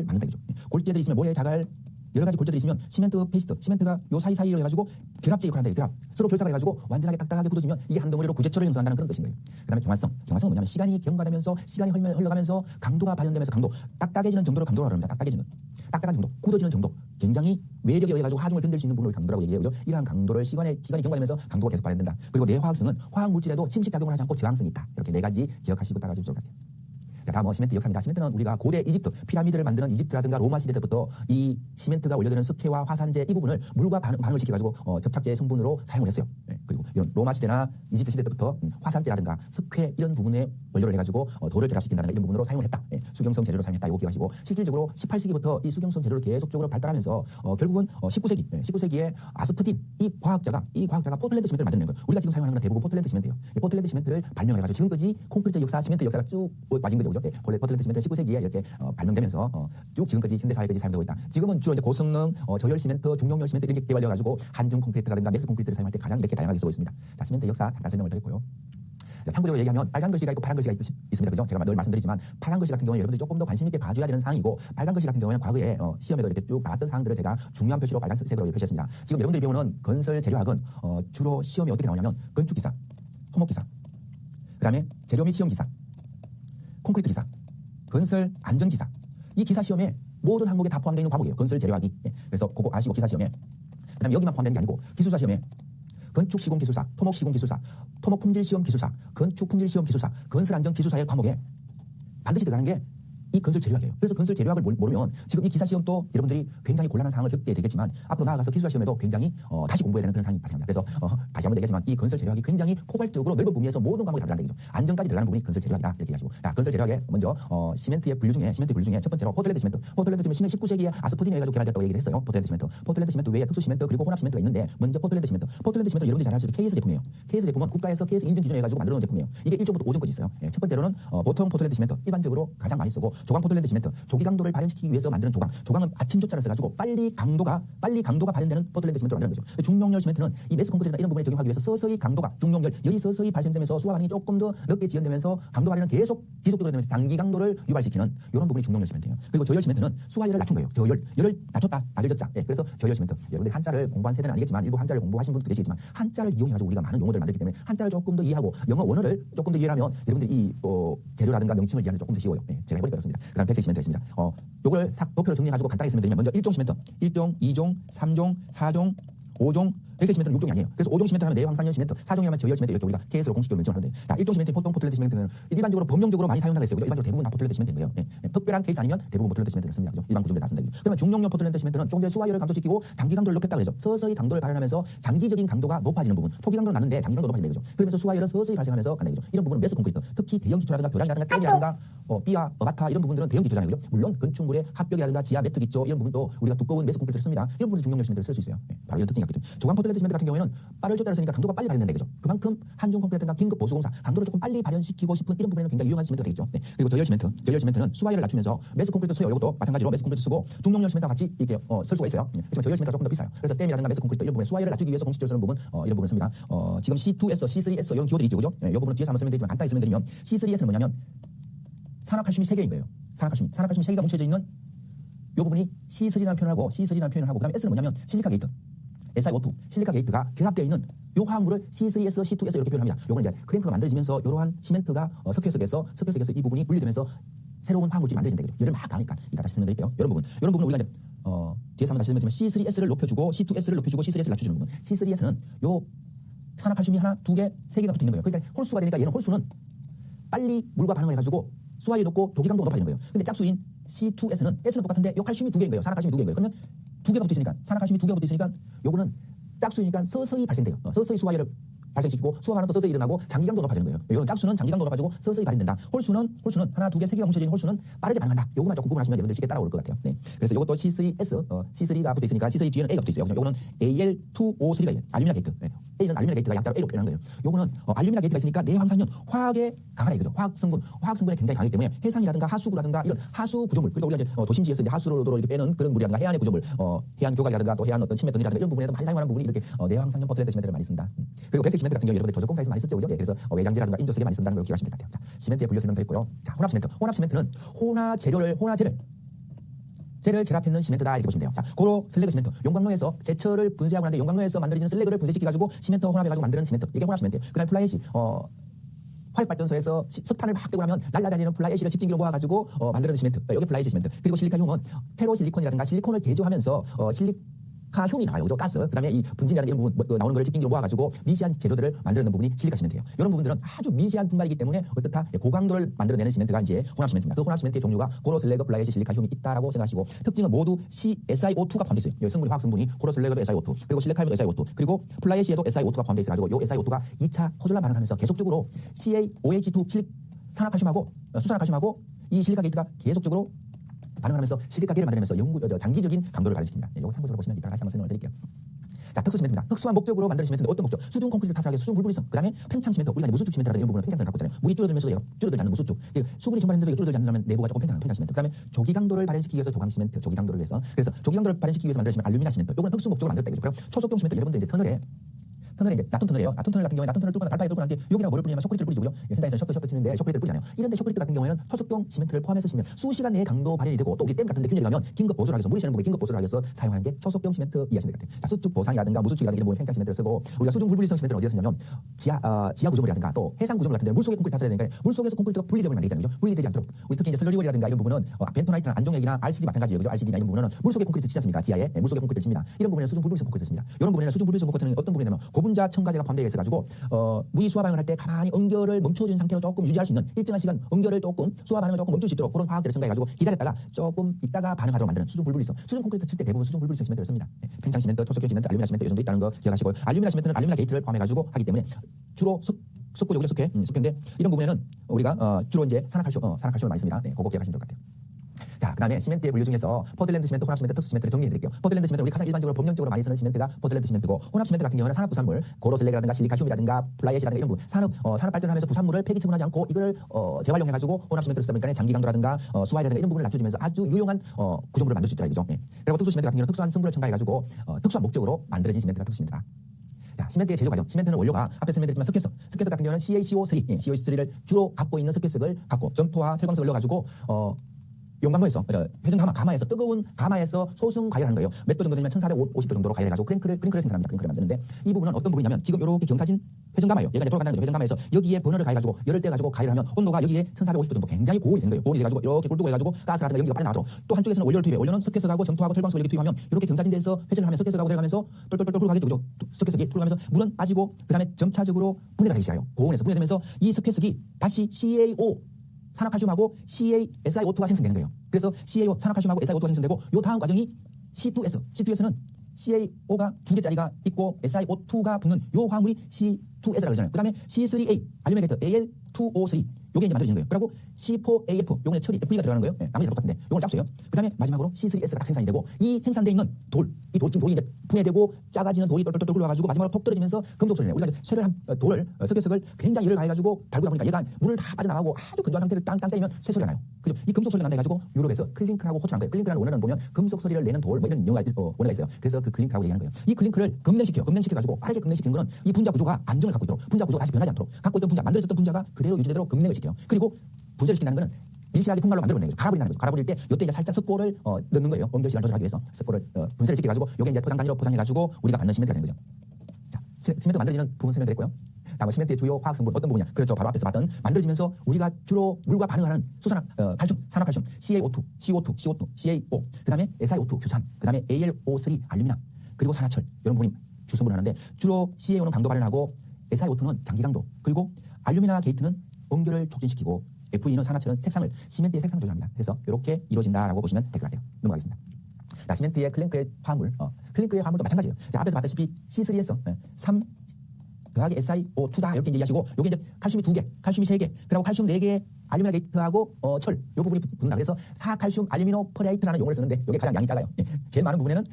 만든다 이거죠. 골재들이 있으면 모래, 자갈 여러 가지 골재들이 있으면 시멘트 페이스트, 시멘트가 요 사이사이로 해가지고 결합제 역할을 한다. 결합. 서로 결합을 해가지고 완전하게 딱딱하게 굳어지면 이게 한 덩어리로 구제처를 형성한다는 그런 것인 거예요. 그다음에 경화성. 경화성은 뭐냐면 시간이 경과되면서 시간이 흘러가면서 강도가 발현되면서 강도. 딱딱해지는 정도를 강도라고 합니다. 딱딱해지는. 딱딱한 정도, 굳어지는 정도. 굉장히 외력에 의해 가지고 하중을 견딜 수 있는 부분을 강도라고 얘기해요. 그죠? 이러한 강도를 시간이 경과되면서 강도가 계속 발현된다. 그리고 내화학성은 화학 물질에도 침식 작용을 하지 않고 저항성이 있다. 이렇게 네 가지 기억하시고 따라가시면 좋을 것 같아요. 자, 다음 시멘트 역사입니다. 시멘트는 우리가 고대 이집트, 피라미드를 만드는 이집트라든가 로마 시대 때부터 이 시멘트가 원료되는 석회와 화산재 이 부분을 물과 반응을 시켜가지고 접착제 성분으로 사용을 했어요. 네, 그리고 이런 로마 시대나 이집트 시대 때부터 화산재라든가 석회 이런 부분에 원료를 해가지고 돌을 결합시킨다든가 이런 부분으로 사용을 했다. 네, 수경성 재료로 사용했다. 이거 기억하시고 실질적으로 18세기부터 이 수경성 재료를 계속적으로 발달하면서 결국은 19세기에 아스프틴 이 과학자가 포틀랜드 시멘트를 만드는 거예요. 우리가 지금 사용하는 건 대부분 포틀랜드 시멘트예요. 포틀랜드 시멘트를 발명해가지고 지금까지 콘크리트 역사, 시멘트 역사가 쭉 와진 거죠. 포틀랜드 시멘트는 19세기에 이렇게 발명되면서 쭉 지금까지 현대사회까지 사용되고 있다. 지금은 주로 이제 고성능 저열 시멘트, 중용열 시멘트 이렇게 개발되어가지고 한중 콘크리트라든가 메스 콘크리트를 사용할 때 가장 이렇게 다양하게 쓰고 있습니다. 자, 시멘트 역사 잠깐 설명을 드렸고요. 자, 참고적으로 얘기하면 빨간 글씨가 있고 파란 글씨가 있습니다. 그죠? 제가 늘 말씀드리지만 파란 글씨 같은 경우는 여러분들이 조금 더 관심 있게 봐줘야 되는 사항이고 빨간 글씨 같은 경우는 과거에 시험에도 이렇게 쭉 나왔던 사항들을 제가 중요한 표시로 빨간색으로 표시했습니다. 지금 여러분들이 배우는 건설 재료학은 주로 시험에 어떻게 나오냐면 건축기사, 토목기사, 그 다음에 재료 및 시험기사, 콘크리트 기사, 건설 안전기사. 이 기사 시험에 모든 항목에 다 포함되어 있는 과목이에요. 건설 재료학이. 그래서 그거 아시고 기사 시험에. 그 다음에 여기만 포함되는 게 아니고 기술사 시험에 건축 시공 기술사, 토목 시공 기술사, 토목 품질 시험 기술사, 건축 품질 시험 기술사, 건설 안전 기술사의 과목에 반드시 들어가는 게 이 건설 재료학이에요. 그래서 건설 재료학을 모르면 지금 이 기사 시험도 여러분들이 굉장히 곤란한 상황을 겪게 되겠지만 앞으로 나아가서 기술사 시험에도 굉장히 다시 공부해야 되는 그런 상황이 발생합니다. 그래서 다시 한번 얘기하지만 이 건설 재료학이 굉장히 포괄적으로 넓은 범위에서 모든 과목이 다 들어간다 얘기죠. 안전까지 들어가는 부분이 건설 재료학이다 이렇게 얘기하시고. 자, 건설 재료학에 먼저 시멘트의 분류 중에 첫 번째로 포틀랜드 시멘트. 포틀랜드 시멘트 19세기에 아스프틴에 해가지고 개발됐다고 얘기를 했어요. 포틀랜드 시멘트 외에 특수 시멘트 그리고 혼합 시멘트가 있는데 먼저 포틀랜드 시멘트 여러분들이 잘 아시는 KS 제품이에요. KS 제품은 국가에서 KS 인증 기준에 해가지고 만들어놓은 제품이에요. 이게 1점부터 5점까지 있어요. 예, 첫 번째로는 보통 포틀랜드 시멘트 일반적으로 가장 많이 쓰고 조광 포틀랜드 시멘트 조기 강도를 발현시키기 위해서 만드는 조광은 아침 조자를 써가지고 빨리 강도가 발현되는 포틀랜드 시멘트로 만드는 거죠. 중용열 시멘트는 이 메스 콘크리트나 이런 부분에 적용하기 위해서 서서히 강도가 열이 서서히 발생되면서 수화 반응이 조금 더 늦게 지연되면서 강도 발현은 지속적으로 되면서 장기 강도를 유발시키는 이런 부분이 중용열 시멘트예요. 그리고 저열 시멘트는 수화열을 낮춘 거예요. 열을 낮췄다, 낮아졌자. 예, 그래서 저열 시멘트. 여러분들이 한자를 공부한 세대는 아니겠지만 일부 한자를 공부하신 분도 계시겠지만 한자를 이용해가지고 우리가 많은 용어들을 만들기 때문에 한자를 조금 더 이해하고 영어 원어를 조금 더 이해하면 여러분들이 이 재료라든가 명칭을 이해하는 조금 더 쉬워요. 예, 제가 해보니까 그렇습니다. 그다음 백색 시멘트가 있습니다. 요걸 도표로 정리해가지고 간단하게 설명드리면 먼저 1종 시멘트, 1종, 2종, 3종, 4종, 5종, 백색 시멘트는 6종이 아니에요. 그래서 5종 시멘트 하면 내황산염 시멘트, 4종이라면 저열 시멘트 이렇게 우리가 KS로 공식적으로 명칭을 하는데, 자, 1종 시멘트 보통 포틀랜드 시멘트는 일반적으로 범용적으로 많이 사용하고 있어요. 일반적으로 대부분 다 포틀랜드 시멘트인 거예요. 예, 특별한 케이스 아니면 대부분 포틀랜드 시멘트를 씁니다. 그죠? 일반 구조물에 다 쓴다. 그러면 중용량 포틀랜드 시멘트는 좀 더 수화열을 감소시키고 장기 강도를 높였다 그러죠. 서서히 강도를 발현하면서 장기적인 강도가 높아지는 부분. 초기 강도는 낮는데 장기 강도가 높아진다 그죠. 그러면서 수화열은 서서히 발생하면서 간다 그죠. 이런 부분은 메스 콘크리트, 특히 대형 기초라든가 교량이라든가 댐이라든가 삐아, 어바타 이런 부분들은 대형 기초잖아요. 그죠? 물론 건축물의 합벽이라든가 지하 매트 기초 이런 부분도 우리가 두꺼운 메스 콘크리트를 씁니다. 이런 부분은 중용열 시멘트를 쓸 수 있어요. 예, 바로 이런 특징이 있기 때문에. 조광 포틀랜드 시멘트 같은 경우에는 빠를 줬다 했으니까 강도가 빨리 발현된다 그죠. 그만큼 한중 콘크리트나 긴급 보수공사 강도를 조금 빨리 발현시키고 싶은 이런 부분에는 굉장히 유용한 시멘트가 되겠죠. 네. 그리고 저열 시멘트는 수화열을 낮추면서 메스 콘크리트 써요. 이것도 마찬가지로 메스 콘크리트 쓰고 중용열 시멘트와 같이 이렇게 쓸 수가 있어요. 하지만 저열 시멘트가 조금 더 비싸요. 그래서 댐이라든가 메스 콘크리트 이런 부분에 수화열을 낮추기 위해서 공식적으로 쓰는 부분 이런 부분을 씁니다. 지금 C2S, C3S 이런 기호들이 있죠. 그죠? 이 부분은 뒤에서 한번 설명드리지만 간단히 설명드리면 C3S는 뭐냐면 산화칼슘이 3개인 거예요. 산화칼슘이 3개가 뭉쳐져 있는 이 부분이 C3라는 표현을 하고 그다음에 S는 뭐냐면 실리카 게이트. SiO2, 실리카 게이트가 결합되어 있는 이 화학물을 C3S, C2S 이렇게 표현합니다. 요건 이제 크랭크가 만들어지면서 이러한 시멘트가 석회 속에서 이 부분이 분리되면서 새로운 화학물질이 만들어진다. 열을 막 가니까 이따 다시 설명드릴게요. 이런 부분을 우리가 이제 뒤에서 한번 다시 설명드리면 C3S를 높여주고 C2S를 높여주고 C3S를 낮춰주는 부분. C3S는 요 산화칼슘이 하나, 두 개, 세 개가 붙어 있는 거예요. 그러니까 홀수가 되니까 얘는 홀수는 빨리 물과 반응을 해가지고 수화율이 높고 도기 강도가 높아지는 거예요. 근데 짝수인 C2S는 S는 똑같은데 요 칼슘이 두 개인 거예요. 산화칼슘이 두 개인 거예요. 그러면 두 개가 붙어 있으니까 산화칼슘이 두 개가 붙어 있으니까 요거는 짝수이니까 서서히 발생돼요. 서서히 수화열을 발생시키고 수화 반응도 서서히 일어나고 장기 강도가 높아지는 거예요. 이건 짝수는 장기 강도가 높아지고 서서히 발현된다. 홀수는 하나, 두 개, 세 개가 뭉쳐진 홀수는 빠르게 반응한다. 요거만 조금 구분하시면 여러분들 쉽게 따라올 것 같아요. 네. 그래서 이것도 C3S, C3가 붙어 있으니까 C3 뒤에는 A가 붙어 있어요. 요거는 Al2O3가 알루미늄 게이트. 네. A는 알루미늄 게이트가 약자로 A로 표현한 거예요. 요거는 알루미늄 게이트가 있으니까 내황산염 화학에 강하다 이거죠. 화학성분에 굉장히 강하기 때문에 해상이라든가 하수구라든가 이런 하수 구조물 그러니까 우리가 이제 도심지에서 이제 하수로 이렇게 빼는 그런 물이라든가 해안의 구조물, 해안 교각이라든가 또 해안 어떤 침해던이라든가 이런 부분에도 많이 사용하는 부분이 이렇게 내황산염 포틀랜드 시멘트를 많이 쓴다. 그리고 백색 시멘트 같은 경우 여러분들 조적공사에서 많이 썼죠, 그죠? 예, 그래서 외장재라든가 인조석에 많이 쓴다는 걸 기억하시면 될 것 같아요. 자, 시멘트의 분류 설명도 했고요. 자, 혼합 시멘트는 혼화 재료를 젤을 결합했는 시멘트다 이렇게 보시면 돼요. 자, 고로 슬래그 시멘트. 용광로에서 제철을 분쇄하고 난데 용광로에서 만들어지는 슬래그를 분쇄시켜가지고 시멘트와 혼합해가지고 만드는 시멘트. 이게 혼합 시멘트예요. 그다음에 플라이애시. 화력발전소에서 석탄을 막 떼고 나면 날라다니는 플라이애시를 집중기로 모아가지고 만드는 시멘트. 여기 플라이애시 시멘트. 그리고 실리카륨은 페로실리콘이라든가 실리콘을 제조하면서 실리카륨이 나와요. 그죠? 가스. 그다음에 이 분진이라든가 이런 부분 나오는 걸 집중기로 모아가지고 미세한 재료들을 만들어내는 부분이 실리카 시멘트예요. 이런 부분들은 아주 미세한 분말이기 때문에 어떻다 고강도를 만들어내는 시멘트가 이제 혼합 시멘트입니다. 그 혼합 시멘트의 종류가 고로 슬래그, 플라이애시, 실리카륨이 있다라고 생각하시고 특징은 모두 SiO2가 포함되어 있어요. 여기 성분이 화학 성분이 고로 슬래그도 SiO2, 그리고 실리카륨도 SiO2, 그리고 플라이애시에도 SiO2가 포함되어 있어가지고 이 SiO2가 2차 호졸란 반응하면서 계속적으로 CaOH2 수산화칼슘하고 수산화칼슘하고 이 실리카 게이트가 계속적으로 반응하면서 실리카계를 만들면서 장기적인 강도를 발휘시킵니다. 이거 참고적으로 보시면 이따가 다시 한번 설명을 드릴게요. 자, 특수 시멘트입니다. 특수한 목적으로 만드는 시멘트는 어떤 목적? 수중 콘크리트 타설하게 수중 불분리성. 그다음에 팽창 시멘트. 우리가 무수축 시멘트라든가 이런 부분은 팽창성을 갖고 있잖아요. 물이 줄어들면서 얘가 줄어들지 않는 무수축. 수분이 증발했는데 이게 줄어들지 않는다면 내부가 조금 팽창 시멘트. 그다음에 조기 강도를 발현시키기 위해서 도강 시멘트. 조기 강도를 위해서. 그래서 조기 강도를 발현시키기 위해서 만드는 시멘트 알루미늄 시멘트. 이거는 특수 목적으로 만들었다 이거죠. 그럼 초속경 시멘트 여러분들 이제 터널에 이제 나톤 터널이에요. 나톤 터널 같은 경우에 나톤 터널 뚫고 알파에 뚫고 난데 여기다가 뭐를 뿌리냐면 쇼크리트를 뿌리고요. 현장에서 셔터 치는데 쇼크리트를 뿌리잖아요. 이런데 쇼크리트 같은 경우에는 초속경 시멘트를 포함해서 쓰면 수시간 내에 강도 발현이 되고 또 우리 댐 같은 데 균열이 가면 긴급 보수를 하기 위해서 물이 새는 부분에 긴급 보수를 하기 위해서 사용하는 게 초속경 시멘트 이해하시면 될 것 같아요. 자, 수축 보상이라든가 무수축이라든가 이런 부분에 팽창 시멘트를 쓰고 우리가 수중 불분리성 시멘트를 어디에 쓰냐면 지하 구조물이라든가 또 해상 구조물 같은 데 물속에 콘크리트 타설해야 되니까 물속에서 콘크리트가 분리되면 안 되잖아요. 그죠? 분리되지 않도록 우리 특히 이제 슬러리월이라든가 이런 부분은 벤토나이트나 안종액이나 RCD 마찬가지예요. 그죠? RCD나 이런 부분은 물속에 콘크리트 치지 않습니까? 지하에 물속에 콘크리트 칩니다. 이런 부분에는 수중 불분리성 콘크리트 씁니다. 이런 부분에는 수중 불분리성 콘크리트는 어떤 부분이냐면 고분자 첨가제가 포함되어 있어 가지고 물이 수화 반응을 할 때 가만히 응결을 멈춰진 상태로 조금 유지할 수 있는 일정한 시간 응결을 조금 수화 반응을 조금 멈출 수 있도록 그런 화학제를 첨가해가지고 기다렸다가 조금 있다가 반응하도록 만드는 수중 불분리성. 수중 콘크리트 칠 때 대부분 수중 불분리성 시멘트를 씁니다. 팽창 시멘트, 초속경 시멘트, 알루미늄 시멘트 이 정도 있다는 거 기억하시고요. 알루미늄 시멘트는 알루미늄 게이트를 포함해가지고 하기 때문에 주로 석고 여기서 석회인데 이런 부분에는 우리가 주로 이제 산화칼슘을 많이 씁니다. 그거 기억하시면 좋을 것 같아요. 자, 그다음에 시멘트의 분류 중에서 포틀랜드 시멘트, 혼합 시멘트, 특수 시멘트를 정리해 드릴게요. 포틀랜드 시멘트 우리 가장 일반적으로 법령적으로 많이 쓰는 시멘트가 포틀랜드 시멘트고 혼합 시멘트 같은 경우는 산업 부산물, 고로 슬래그라든가 실리카슘이라든가 플라이애시라든가 이런 부분 산업 발전하면서 부산물을 폐기 처분하지 않고 이걸 재활용해 가지고 혼합 시멘트를 쓰다 보니까 장기 강도라든가 수화이라든가 이런 부분을 낮춰주면서 아주 유용한 구조물을 만들 수 있더라 이거죠. 그리고 특수 시멘트 같은 경우는 특수한 성분을 첨가해 가지고 특수한 목적으로 만들어진 시멘트가 특수 시멘트다. 자, 시멘트의 제조 과정. 시멘트는 원료가 앞에 설명드렸지만 석회석 같은 경우는 CaCO3, CH3를 주로 갖고 있는 석회석을 갖고 점토와 철광석을 넣어가지고 용광로에서 가마에서 뜨거운 가마에서 소승 가열하는 거예요. 몇 도 정도 되면 1450도 정도로 가열해가지고 크랭크를 생산합니다. 크랭크를 만드는데 이 부분은 어떤 부분이냐면 지금 이렇게 경사진 회전가마예요. 얘가 이제 돌아간다는 거죠. 회전가마에서 여기에 버너를 가해가지고 열을 떼가지고 가열하면 온도가 여기에 1450도 정도 굉장히 고온이 되는 거예요. 고온이 돼가지고 이렇게 꿀 뜨고 해가지고 가스라든가 연기가 빠져나가도록 또 한쪽에서는 원료를 투입해요. 원료는 석회석하고 점토하고 철광석을 여기 투입하면 이렇게 경사진 데서 회전을 하면 석회석하고 들어가면서 똘똘똘 가게 되죠. 석회석이 돌아가면서 물은 빠지고 그다음에 점차적으로 분해가 되기 시작해요. 고온에서 분해되면서 이 석회석이 다시 CaO 산화칼슘하고 SiO2가 생성되는 거예요. 그래서 CaO 산화칼슘하고 SiO2가 생성되고 이 다음 과정이 C2S는 CaO가 두 개짜리가 있고 SiO2가 붙는 이 화학물이 C2S라고 그러잖아요. 그다음에 C3A 알루미늄 게이트 Al2O3 요게 이제 만들어지는 거예요. 그리고 C4AF 요거는 철이 FE가 들어가는 거예요. 나머지 다 똑같은데 요건 짝수예요. 그다음에 마지막으로 C3S가 딱 생산이 되고 이 생산돼 있는 지금 돌이 이제 분해되고 작아지는 돌이 똘똘똘 굴러가지고 마지막으로 톡 떨어지면서 금속 소리네요. 우리가 쇠를 석회석을 굉장히 열을 가해가지고 달구다 보니까 얘가 물을 다 빠져나가고 아주 건조한 상태를 땅 때리면 쇠 소리가 나요. 그죠? 이 금속 소리가 난다 해가지고 유럽에서 클링크라고 호출한 거예요. 클링크라는 원어는 보면 금속 소리를 내는 돌 뭐 이런 원어가 있어요. 그래서 그 클링크라고 얘기하는 거예요. 이 클링크를 급냉시켜가지고 빠르게 급냉시키는 거는 이 분자 구조가 안정을 갖고 있도록 분자 구조가 다시 변하지 않도록 갖고 있던 만들어졌던 분자가 그대로 유지되도록 급냉을 시켜요. 그리고 분쇄를 시킨다는 거는 밀실하게 통갈로 만들어내는 거죠. 갈아버린다는 거죠. 갈아버릴 때 이때 이제 살짝 석고를 넣는 거예요. 엄결 시간을 조절하기 위해서 석고를 분쇄를 시켜가지고 요게 이제 포장 단위로 포장해가지고 우리가 받는 시멘트가 되는 거죠. 자, 시멘트 만들어지는 부분 설명드렸고요. 다음은 시멘트의 주요 화학 성분 어떤 부분이냐? 그렇죠. 바로 앞에서 봤던 만들어지면서 우리가 주로 물과 반응하는 칼슘, 산화칼슘, CaO2, CO2, CaO, 그다음에 SiO2, 규산, 그다음에 AlO3, 알루미늄, 그리고 산화철 이런 부분이 주성분을 하는데 주로 CaO는 강도 발현하고 SiO2는 장기 강도, 그리고 알루미늄 게이트는 응결을 촉진시키고 FE는 산화철은 시멘트의 색상을 조절합니다. 그래서 이렇게 이루어진다라고 보시면 될 것 같아요. 넘어가겠습니다. 자, 시멘트의 클랭크의 화합물, 클랭크의 화합물도 마찬가지예요. 자, 앞에서 봤다시피 C3S 3 더하기 SiO2다 이렇게 얘기하시고 요게 이제 칼슘이 2개, 칼슘이 3개, 그리고 칼슘 4개, 알루미늄 게이트하고 철, 요 부분이 붙는다. 그래서 4칼슘 알루미노 퍼레이트라는 용어를 쓰는데 요게 가장 양이 작아요. 제일 많은 부분에는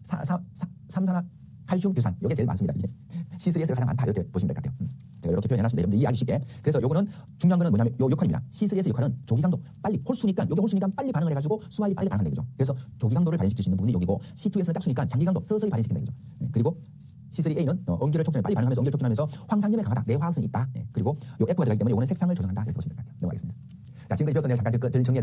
3산화 칼슘 규산 요게 제일 많습니다. 이게 C3S가 가장 많다 이렇게 보시면 될 것 같아요. 제가 이렇게 표현해놨습니다. 여러분들 이해하기 쉽게. 그래서 요거는 중요한 거는 뭐냐면 요 역할입니다. C3S 역할은 조기강도 빨리 홀수니까 요게 홀수니까 빨리 반응을 해가지고 수화이 빨리 반응한다 이거죠. 그래서 조기강도를 발현시킬 수 있는 부분이 여기고 C2S는 짝수니까 장기강도 서서히 발현시킨다 이거죠. 그리고 C3A는 응결을 촉진해 빨리 반응하면서 응결 촉진하면서 황산염에 강하다. 내화학성이 있다. 그리고 요 F가 들어가기 때문에 요거는 색상을 조정한다 이렇게 보시면 될 것 같아요. 넘어가겠습니다. 자, 지금까지 배웠던 내용 잠깐 정리해